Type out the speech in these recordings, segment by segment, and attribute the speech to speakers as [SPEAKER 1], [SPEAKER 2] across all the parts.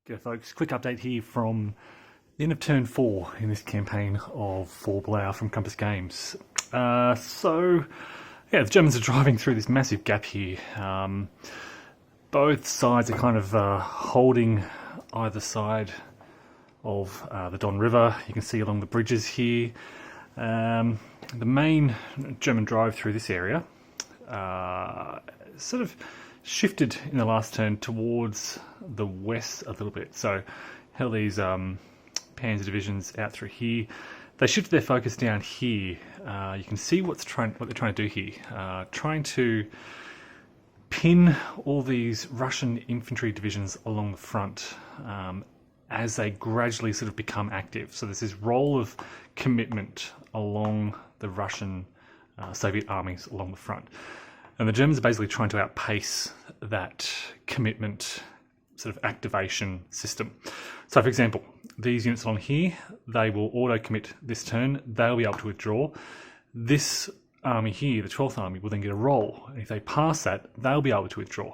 [SPEAKER 1] G'day folks, quick update here from the end of turn 4 in this campaign of for Blau from Compass Games. The Germans are driving through this massive gap here. Both sides are kind of holding either side of the Don River. You can see along the bridges here. The main German drive through this area sort of shifted in the last turn towards the west a little bit. So held these Panzer divisions out through here. They shifted their focus down here. You can see what they're trying to do here. Trying to pin all these Russian infantry divisions along the front as they gradually sort of become active. So there's this role of commitment along the Russian Soviet armies along the front. And the Germans are basically trying to outpace that commitment sort of activation system. So for example, these units along here, they will auto-commit this turn. They'll be able to withdraw. This army here, the 12th Army, will then get a roll. And if they pass that, they'll be able to withdraw.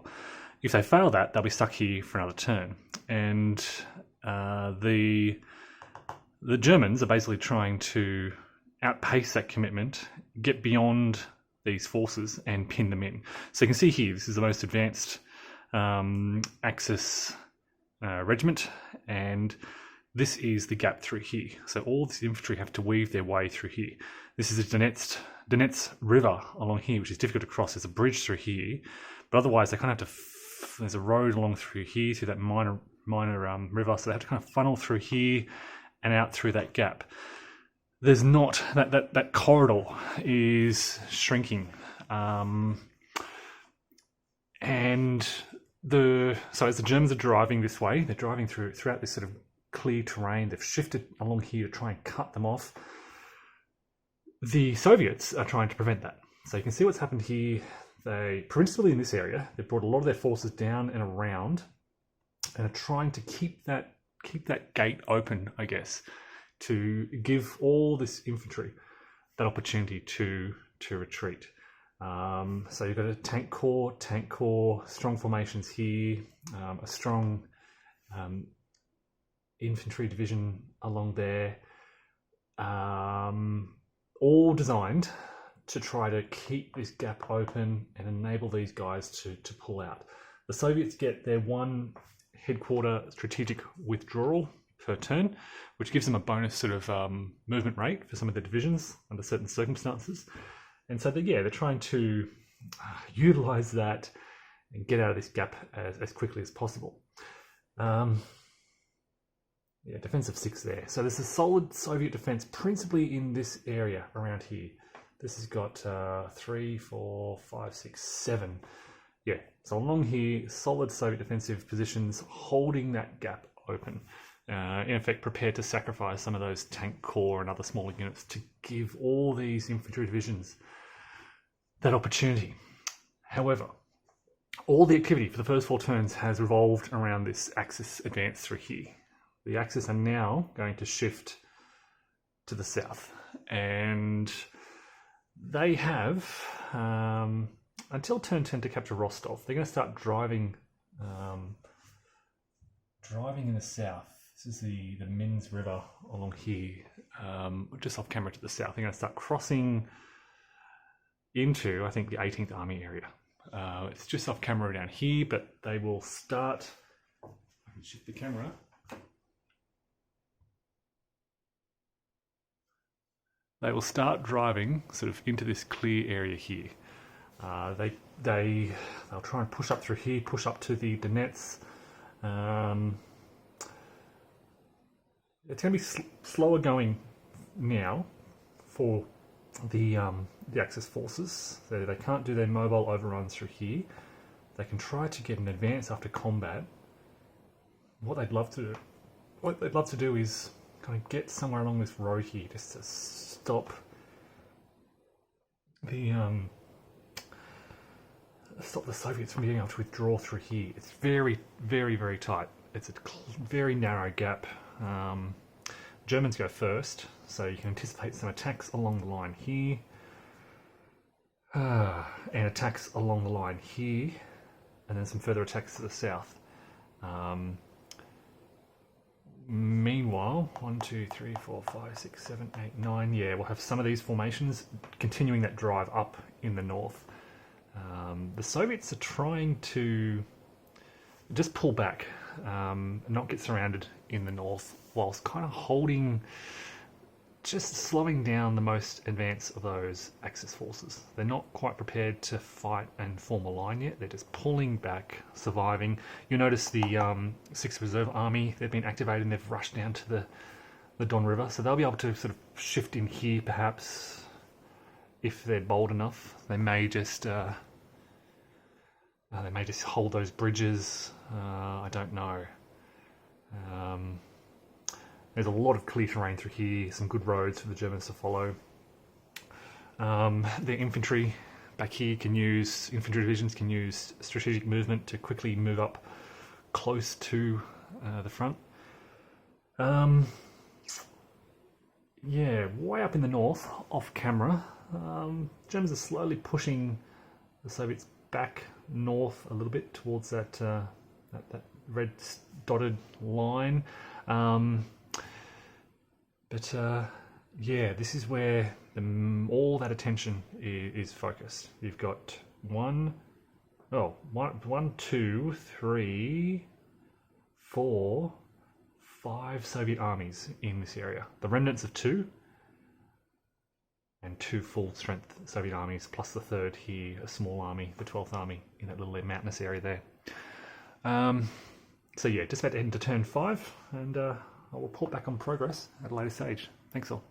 [SPEAKER 1] If they fail that, they'll be stuck here for another turn. And the Germans are basically trying to outpace that commitment, get beyond these forces and pin them in. So you can see here, this is the most advanced Axis regiment, and this is the gap through here. So all this infantry have to weave their way through here. This is the Donetsk River along here, which is difficult to cross. There's a bridge through here, but otherwise they kind of have to, there's a road along through here, through that minor river, so they have to kind of funnel through here and out through that gap. There's not, that corridor is shrinking. So as the Germans are driving this way, they're driving throughout this sort of clear terrain. They've shifted along here to try and cut them off. The Soviets are trying to prevent that. So you can see what's happened here. They, principally in this area, they've brought a lot of their forces down and around and are trying to keep that gate open, I guess, to give all this infantry that opportunity to retreat. So you've got a tank corps, strong formations here, a strong infantry division along there, all designed to try to keep this gap open and enable these guys to pull out. The Soviets get their one headquarter strategic withdrawal per turn, which gives them a bonus sort of movement rate for some of the divisions under certain circumstances. And so they're trying to utilize that and get out of this gap as quickly as possible. Defense of 6 there. So there's a solid Soviet defense principally in this area around here. This has got 3, 4, 5, 6, 7. Yeah, so along here, solid Soviet defensive positions holding that gap open. In effect, prepared to sacrifice some of those tank corps and other smaller units to give all these infantry divisions that opportunity. However, all the activity for the first 4 turns has revolved around this Axis advance through here. The Axis are now going to shift to the south, and they have until turn 10 to capture Rostov. They're going to start driving in the south. This is the Minsk River along here, just off camera to the south. They're going to start crossing into, I think, the 18th Army area. It's just off camera down here, but they will start. I can shift the camera. They will start driving sort of into this clear area here. They'll try and push up through here, push up to the Donetsk. It's going to be slower going now for the Axis forces. So they can't do their mobile overruns through here. They can try to get an advance after combat. What they'd love to do is kind of get somewhere along this road here, just to stop the Soviets from being able to withdraw through here. It's very, very, very tight. It's a very narrow gap. Germans go first, so you can anticipate some attacks along the line here, and attacks along the line here, and then some further attacks to the south. Meanwhile, 1, 2, 3, 4, 5, 6, 7, 8, 9. Yeah, we'll have some of these formations continuing that drive up in the north. The Soviets are trying to just pull back, not get surrounded in the north, whilst kind of holding, just slowing down the most advanced of those Axis forces. They're not quite prepared to fight and form a line yet. They're just pulling back, surviving. You'll notice the 6th Reserve Army, they've been activated and they've rushed down to the Don River. So they'll be able to sort of shift in here perhaps if they're bold enough. They may just hold those bridges. I don't know. There's a lot of clear terrain through here, some good roads for the Germans to follow. The infantry back here infantry divisions can use strategic movement to quickly move up close to the front. Yeah, way up in the north, off camera, Germans are slowly pushing the Soviets back north a little bit towards that red dotted line. Yeah, this is where all that attention is focused. You've got 1, 2, 3, 4, 5 Soviet armies in this area. The remnants of 2 and 2 full-strength Soviet armies, plus the 3rd here, a small army, the 12th Army, in that little mountainous area there. So yeah, just about to head into turn 5, and I'll report back on progress at a later stage. Thanks all.